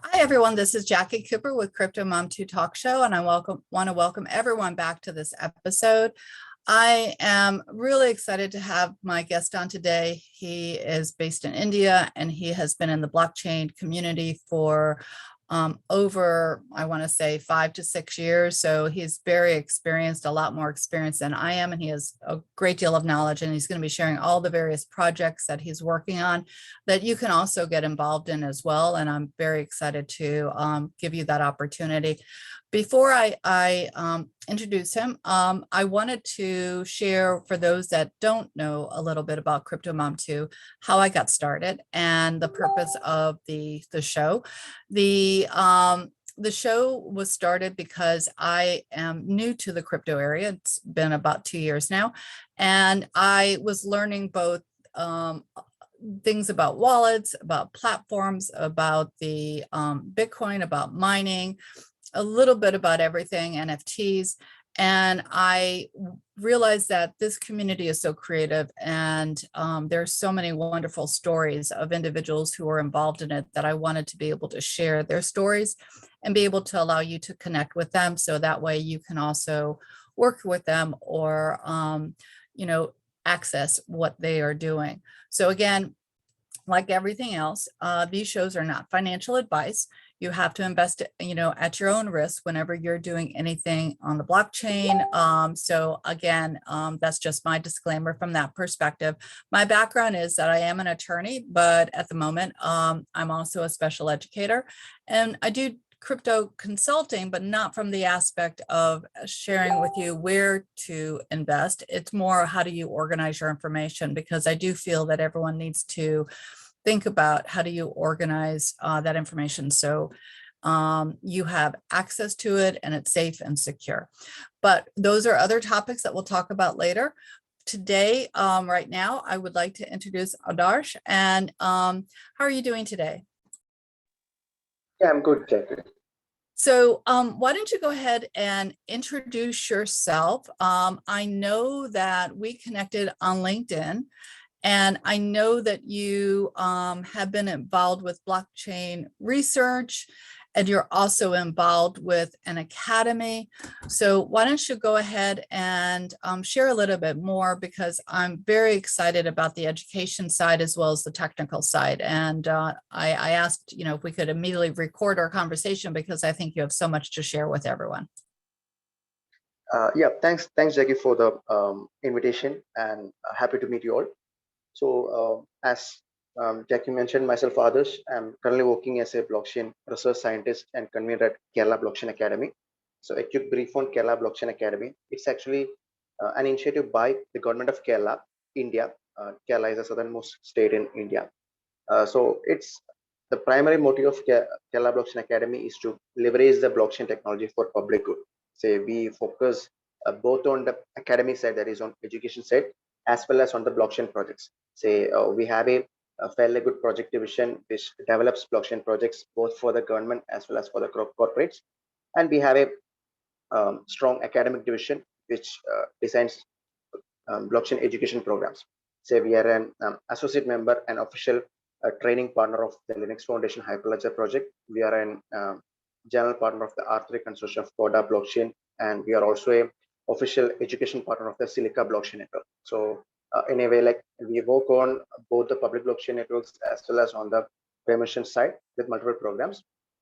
Hi, everyone. This is Jacqui Cooper with Crypto Mom 2 Talk Show, and I want to welcome everyone back to this episode. I am really excited to have my guest on today. He is based in India, and he has been in the blockchain community for over, I want to say, 5 to 6 years. So he's very experienced, a lot more experienced than I am, and he has a great deal of knowledge, and he's going to be sharing all the various projects that he's working on that you can also get involved in as well. And I'm very excited to give you that opportunity. Before I introduce him, I wanted to share, for those that don't know a little bit about Crypto Mom 2, how I got started and the purpose of the show. The show was started because I am new to the crypto area. It's been about 2 years now, and I was learning both things about wallets, about platforms, about the Bitcoin, about mining, a little bit about everything, NFTs. And I realized that this community is so creative, and there's so many wonderful stories of individuals who are involved in it that I wanted to be able to share their stories and be able to allow you to connect with them. So that way you can also work with them or, access what they are doing. So again, like everything else, these shows are not financial advice. You have to invest, at your own risk whenever you're doing anything on the blockchain. So again, that's just my disclaimer from that perspective. My background is that I am an attorney, but at the moment, I'm also a special educator, and I do crypto consulting, but not from the aspect of sharing with you where to invest. It's more how do you organize your information, because I do feel that everyone needs to think about how do you organize that information so you have access to it and it's safe and secure. But those are other topics that we'll talk about later. Today, right now, I would like to introduce Adarsh. And how are you doing today? Yeah, I'm good, Jacqui. So why don't you go ahead and introduce yourself? I know that we connected on LinkedIn, and I know that you have been involved with blockchain research, and you're also involved with an academy. So why don't you go ahead and share a little bit more, because I'm very excited about the education side as well as the technical side. And I asked, if we could immediately record our conversation, because I think you have so much to share with everyone. Yeah, thanks, Jacqui, for the invitation, and happy to meet you all. So, as Jacqui mentioned, myself, Adarsh, I'm currently working as a blockchain research scientist and convener at Kerala Blockchain Academy. So, a quick brief on Kerala Blockchain Academy. It's actually an initiative by the government of Kerala, India. Kerala is the southernmost state in India. So, it's the primary motive of Kerala Blockchain Academy is to leverage the blockchain technology for public good. Say we focus both on the academic side, that is on education side, as well as on the blockchain projects. Say we have a fairly good project division which develops blockchain projects both for the government as well as for the corporates, and we have a strong academic division which designs blockchain education programs. Say we are an associate member and official training partner of the Linux Foundation Hyperledger project. We are an general partner of the R3 consortium of Coda blockchain, and we are also a official education partner of the Silica blockchain network. So in a way, like we work on both the public blockchain networks as well as on the permission side with multiple programs.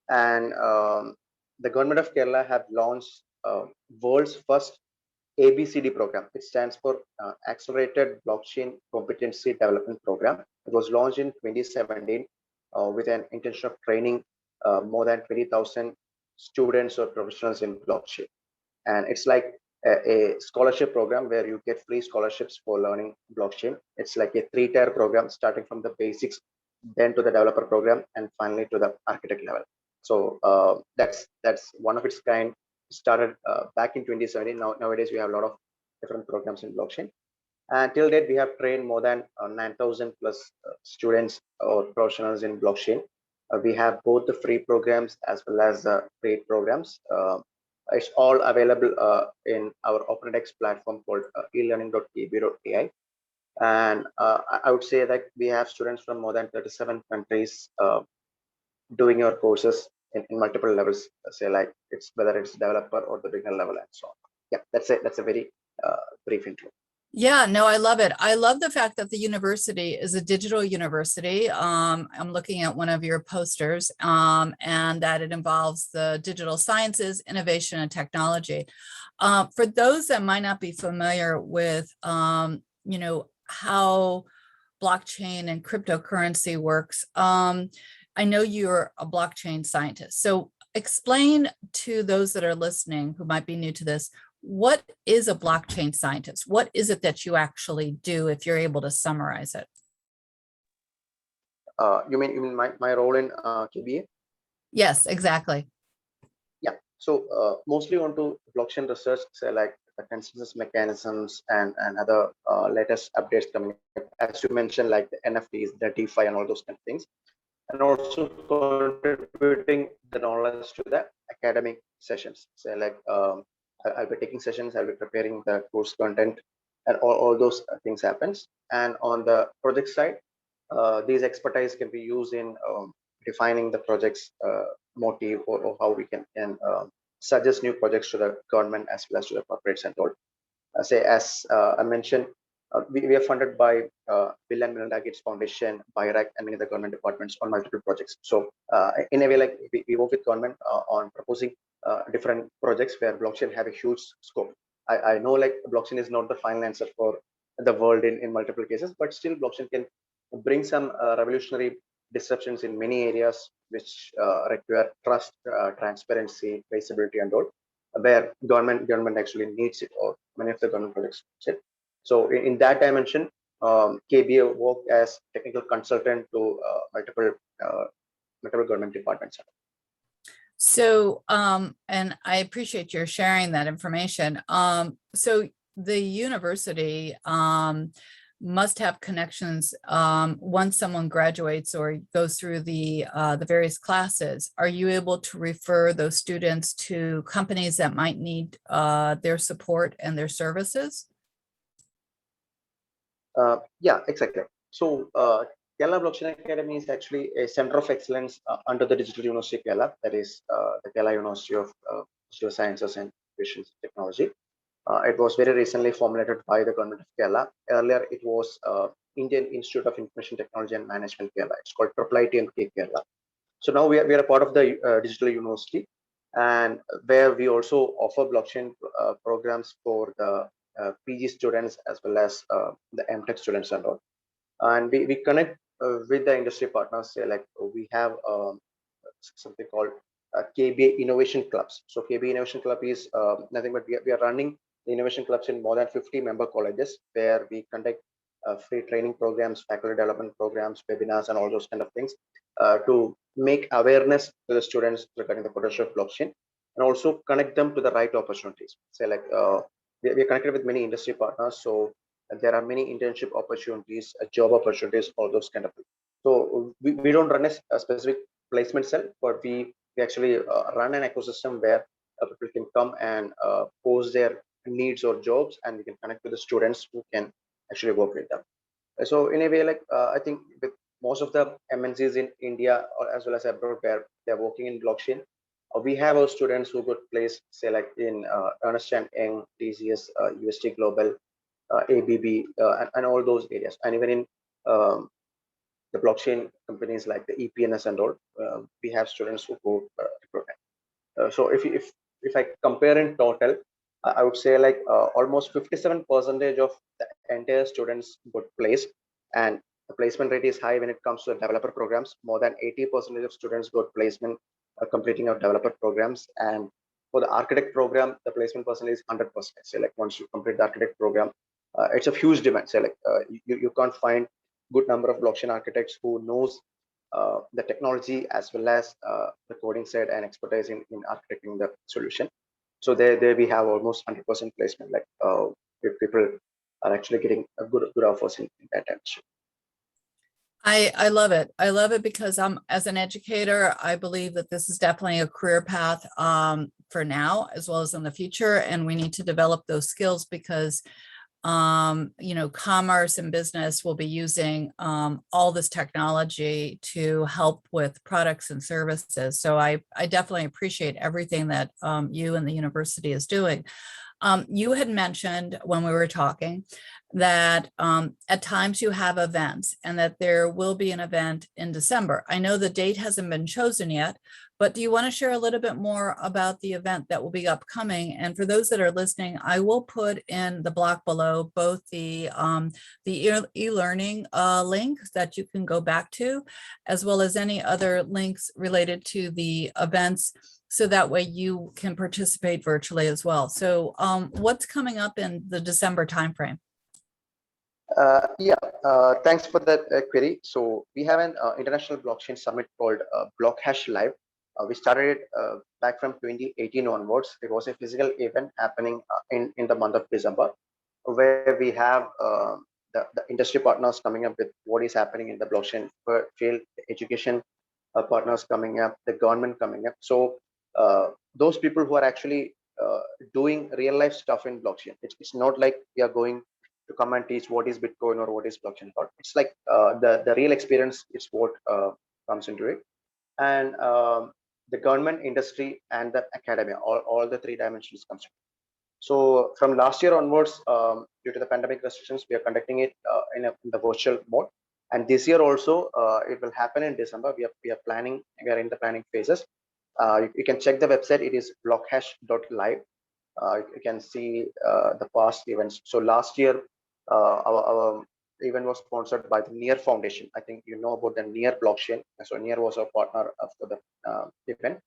And the government of Kerala have launched world's first ABCD program. It stands for Accelerated Blockchain Competency Development Program. It was launched in 2017 with an intention of training more than 20,000 students or professionals in blockchain. And it's like a scholarship program where you get free scholarships for learning blockchain. It's like a 3-tier program starting from the basics, then to the developer program, and finally to the architect level. So that's one of its kind. Started back in 2017. Nowadays we have a lot of different programs in blockchain. And till date, we have trained more than 9,000 plus students or professionals in blockchain. We have both the free programs as well as paid programs. It's all available in our OpenEdX platform called elearning.kb.ai. And I would say that we have students from more than 37 countries doing your courses in multiple levels, say like it's whether it's developer or the beginner level and so on. Yeah, that's a very brief intro. Yeah, no, I love it. I love the fact that the university is a digital university. I'm looking at one of your posters, and that it involves the digital sciences, innovation, and technology. For those that might not be familiar with, how blockchain and cryptocurrency works, I know you're a blockchain scientist. So explain to those that are listening who might be new to this, what is a blockchain scientist? What is it that you actually do, if you're able to summarize it? You mean my role in KBA? Yes, exactly. Yeah. So mostly onto blockchain research, say like the consensus mechanisms and other latest updates coming up. As you mentioned, like the NFTs, the DeFi, and all those kind of things, and also contributing the knowledge to the academic sessions. So like I'll be taking sessions, I'll be preparing the course content, and all those things happens. And on the project side, these expertise can be used in defining the project's motive, or how we can suggest new projects to the government as well as to the corporates and all. Say as I mentioned, we are funded by Bill and Melinda Gates Foundation, BIRAC, and many other government departments on multiple projects. So in a way, like we work with government on proposing different projects where blockchain have a huge scope. I know like blockchain is not the final answer for the world in multiple cases, but still blockchain can bring some revolutionary disruptions in many areas which require trust, transparency, traceability, and all, where government actually needs it, or many of the government projects needs it. So in that dimension, KBA worked as technical consultant to uh, multiple government departments. So, and I appreciate your sharing that information. So the university must have connections once someone graduates or goes through the various classes. Are you able to refer those students to companies that might need their support and their services? Yeah, exactly. So Kerala Blockchain Academy is actually a center of excellence under the Digital University Kerala, that is the Kerala University of Digital Sciences and Information Technology. It was very recently formulated by the government of Kerala. Earlier, it was Indian Institute of Information Technology and Management Kerala. It's called IITMK Kerala. So now we are a part of the Digital University, and where we also offer blockchain programs for the PG students as well as the MTech students and all. And we connect with the industry partners. Say like we have something called KBA Innovation Clubs. So KBA Innovation Club is nothing but we are running the innovation clubs in more than 50 member colleges, where we conduct free training programs, faculty development programs, webinars, and all those kind of things to make awareness to the students regarding the potential of blockchain, and also connect them to the right opportunities. Say like we are connected with many industry partners, so there are many internship opportunities, job opportunities, all those kind of things. So we don't run a specific placement cell, but we actually run an ecosystem where people can come and post their needs or jobs, and we can connect with the students who can actually work with them. So in a way, like I think with most of the MNCs in India or as well as abroad where they're working in blockchain, we have our students who got placed, say like in Ernst and Young, TCS, UST Global, ABB, and all those areas, and even in the blockchain companies like the EPNS and all, we have students who go to program. So if I compare in total, I would say like almost 57% of the entire students got placed, and the placement rate is high when it comes to developer programs. More than 80% of students got placement completing our developer programs, and for the architect program, the placement percentage is 100%. So like once you complete the architect program, it's a huge demand. So like you can't find good number of blockchain architects who knows the technology as well as the coding side and expertise in architecting the solution. So there we have almost 100% placement. Like if people are actually getting a good offers in that direction. I love it. I love it because as an educator, I believe that this is definitely a career path for now as well as in the future, and we need to develop those skills because commerce and business will be using all this technology to help with products and services. So I definitely appreciate everything that you and the university is doing. You had mentioned when we were talking that at times you have events and that there will be an event in December. I know the date hasn't been chosen yet, but do you want to share a little bit more about the event that will be upcoming? And for those that are listening, I will put in the block below both the e-learning link that you can go back to, as well as any other links related to the events, so that way you can participate virtually as well. So what's coming up in the December timeframe? Thanks for that query. So we have an international blockchain summit called Blockhash Live. We started it back from 2018 onwards. It was a physical event happening in the month of December, where we have the industry partners coming up with what is happening in the blockchain field, education partners coming up, the government coming up. So those people who are actually doing real life stuff in blockchain. It's not like we are going to come and teach what is Bitcoin or what is blockchain. It's like the real experience is what comes into it. And the government, industry, and the academia, all the three dimensions comes in. So from last year onwards, due to the pandemic restrictions, we are conducting it in the virtual mode. And this year also, it will happen in December. We are planning. We are in the planning phases. You can check the website. It is blockhash.live. You can see the past events. So last year, our event was sponsored by the Near Foundation. I think you know about the Near blockchain. So Near was our partner for the event.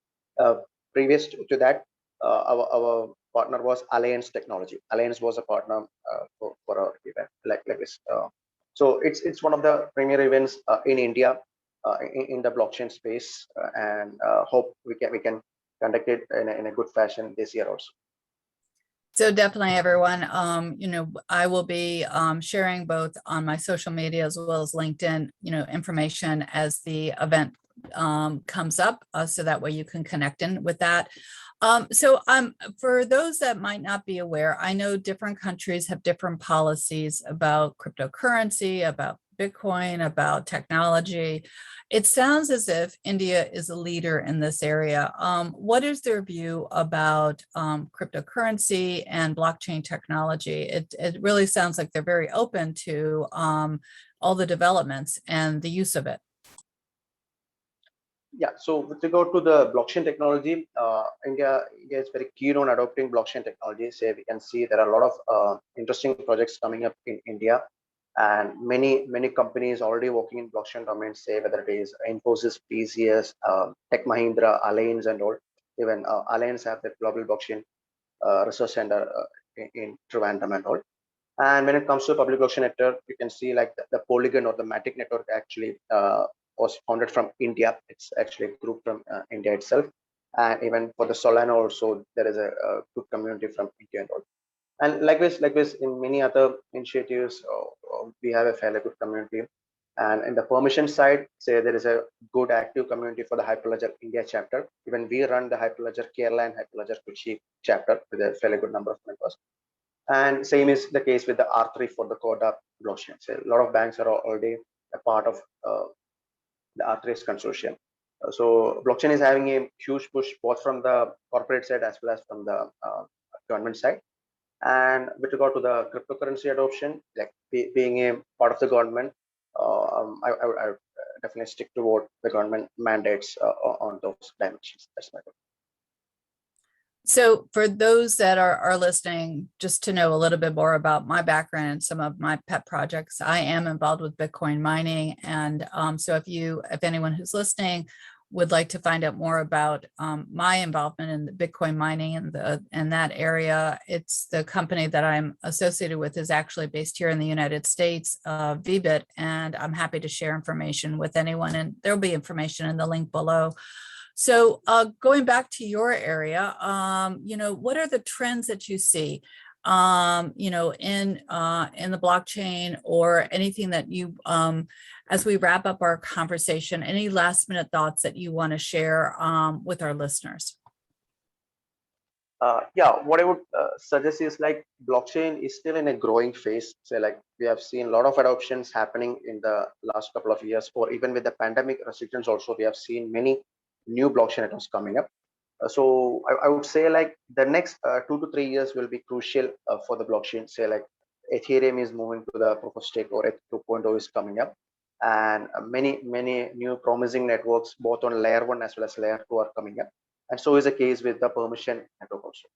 Previous to that, our partner was Alliance Technology. Alliance was a partner for our event like this. So it's one of the premier events in India in the blockchain space, and hope we can conduct it in a good fashion this year also. So definitely, everyone, I will be sharing both on my social media as well as LinkedIn, information as the event comes up, so that way you can connect in with that. For those that might not be aware, I know different countries have different policies about cryptocurrency, about Bitcoin, about technology. It sounds as if India is a leader in this area. What is their view about cryptocurrency and blockchain technology? It really sounds like they're very open to all the developments and the use of it. Yeah, so with regard to the blockchain technology, India is very keen on adopting blockchain technology. So we can see there are a lot of interesting projects coming up in India, and many companies already working in blockchain domain, say whether it is Infosys, TCS, Tech Mahindra, Alliance, and all. Even Alliance have the global blockchain research center in Trivandrum and all. And when it comes to public blockchain network, you can see like the Polygon or the Matic network actually was founded from India. It's actually a group from India itself. And even for the Solana also, there is a good community from India and all. And likewise in many other initiatives, we have a fairly good community. And in the permission side, say there is a good active community for the Hyperledger India chapter. Even we run the Hyperledger Kerala and Hyperledger Kochi chapter with a fairly good number of members. And same is the case with the R3 for the Coda blockchain. So a lot of banks are already a part of the R3 consortium. So blockchain is having a huge push both from the corporate side as well as from the government side. And with regard to the cryptocurrency adoption, like being a part of the government, I would definitely stick to what the government mandates on those dimensions. That's my goal. So for those that are listening, just to know a little bit more about my background and some of my pet projects, I am involved with Bitcoin mining. And so if anyone who's listening would like to find out more about my involvement in the Bitcoin mining and that area, it's the company that I'm associated with is actually based here in the United States, VBit, and I'm happy to share information with anyone, and there'll be information in the link below. So going back to your area, what are the trends that you see, in the blockchain, or anything that you, as we wrap up our conversation, any last minute thoughts that you want to share with our listeners? Yeah, what I would suggest is like blockchain is still in a growing phase. So like we have seen a lot of adoptions happening in the last couple of years, or even with the pandemic restrictions also, we have seen many new blockchain accounts coming up. So I would say like the next 2 to 3 years will be crucial for the blockchain. Say like Ethereum is moving to the proof of stake, or ETH 2.0 is coming up, and many new promising networks both on layer 1 as well as layer 2 are coming up, and so is the case with the permission network also.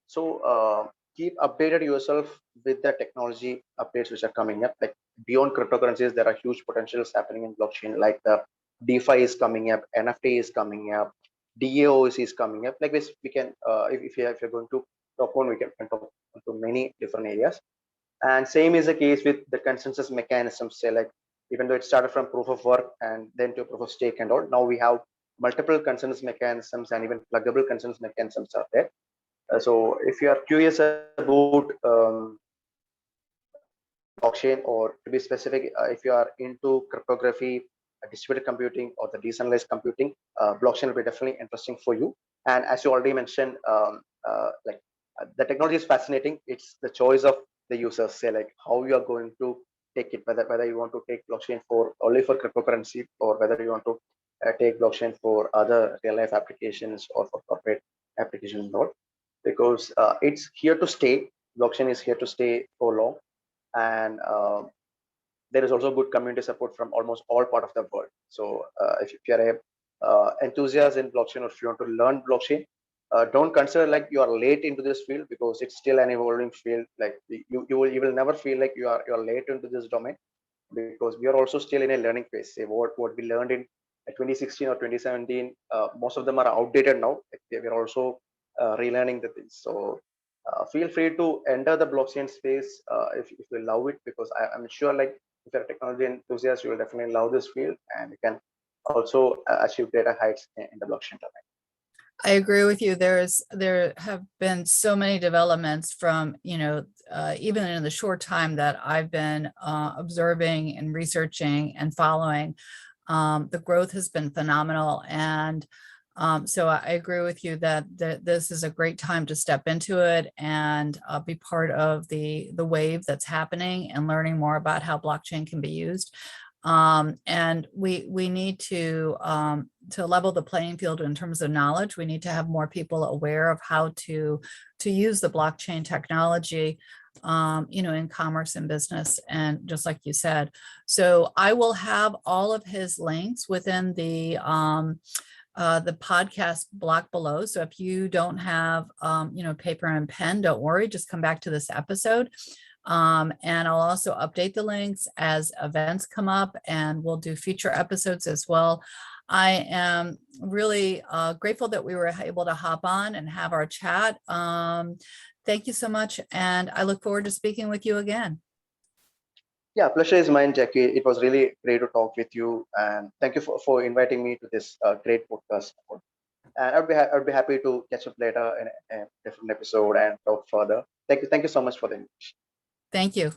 So keep updated yourself with the technology updates which are coming up. Like beyond cryptocurrencies, there are huge potentials happening in blockchain. Like the DeFi is coming up, NFT is coming up, DAOs is coming up. Like this, we can if you're going to talk on, we can talk into many different areas. And same is the case with the consensus mechanisms. Say like even though it started from proof of work and then to proof of stake and all, now we have multiple consensus mechanisms and even pluggable consensus mechanisms are there. So if you are curious about blockchain, or to be specific, if you are into cryptography, distributed computing, or the decentralized computing, blockchain will be definitely interesting for you. And as you already mentioned, the technology is fascinating. It's the choice of the users. Say like how you are going to take it, whether you want to take blockchain for only for cryptocurrency, or whether you want to take blockchain for other real life applications or for corporate applications. Not because it's here to stay. Blockchain is here to stay for long, and there is also good community support from almost all part of the world. So if you are a enthusiast in blockchain, or if you want to learn blockchain, don't consider like you are late into this field, because it's still an evolving field. Like you will never feel like you're late into this domain, because we are also still in a learning phase. Say what we learned in 2016 or 2017, most of them are outdated now. Like, we are also relearning the things. So feel free to enter the blockchain space if you love it, because I'm sure like if you're a technology enthusiast, you will definitely love this field, and you can also achieve greater heights in the blockchain domain. I agree with you. There have been so many developments from, even in the short time that I've been observing and researching and following. The growth has been phenomenal. And so I agree with you that this is a great time to step into it and be part of the wave that's happening and learning more about how blockchain can be used. And we need to level the playing field in terms of knowledge. We need to have more people aware of how to use the blockchain technology, in commerce and business, and just like you said. So I will have all of his links within the podcast block below. So if you don't have, paper and pen, don't worry, just come back to this episode. And I'll also update the links as events come up, and we'll do future episodes as well. I am really grateful that we were able to hop on and have our chat. Thank you so much. And I look forward to speaking with you again. Yeah, pleasure is mine, Jacqui. It was really great to talk with you, and thank you for inviting me to this great podcast. And I'd be happy to catch up later in a different episode and talk further. Thank you so much for the invitation. Thank you.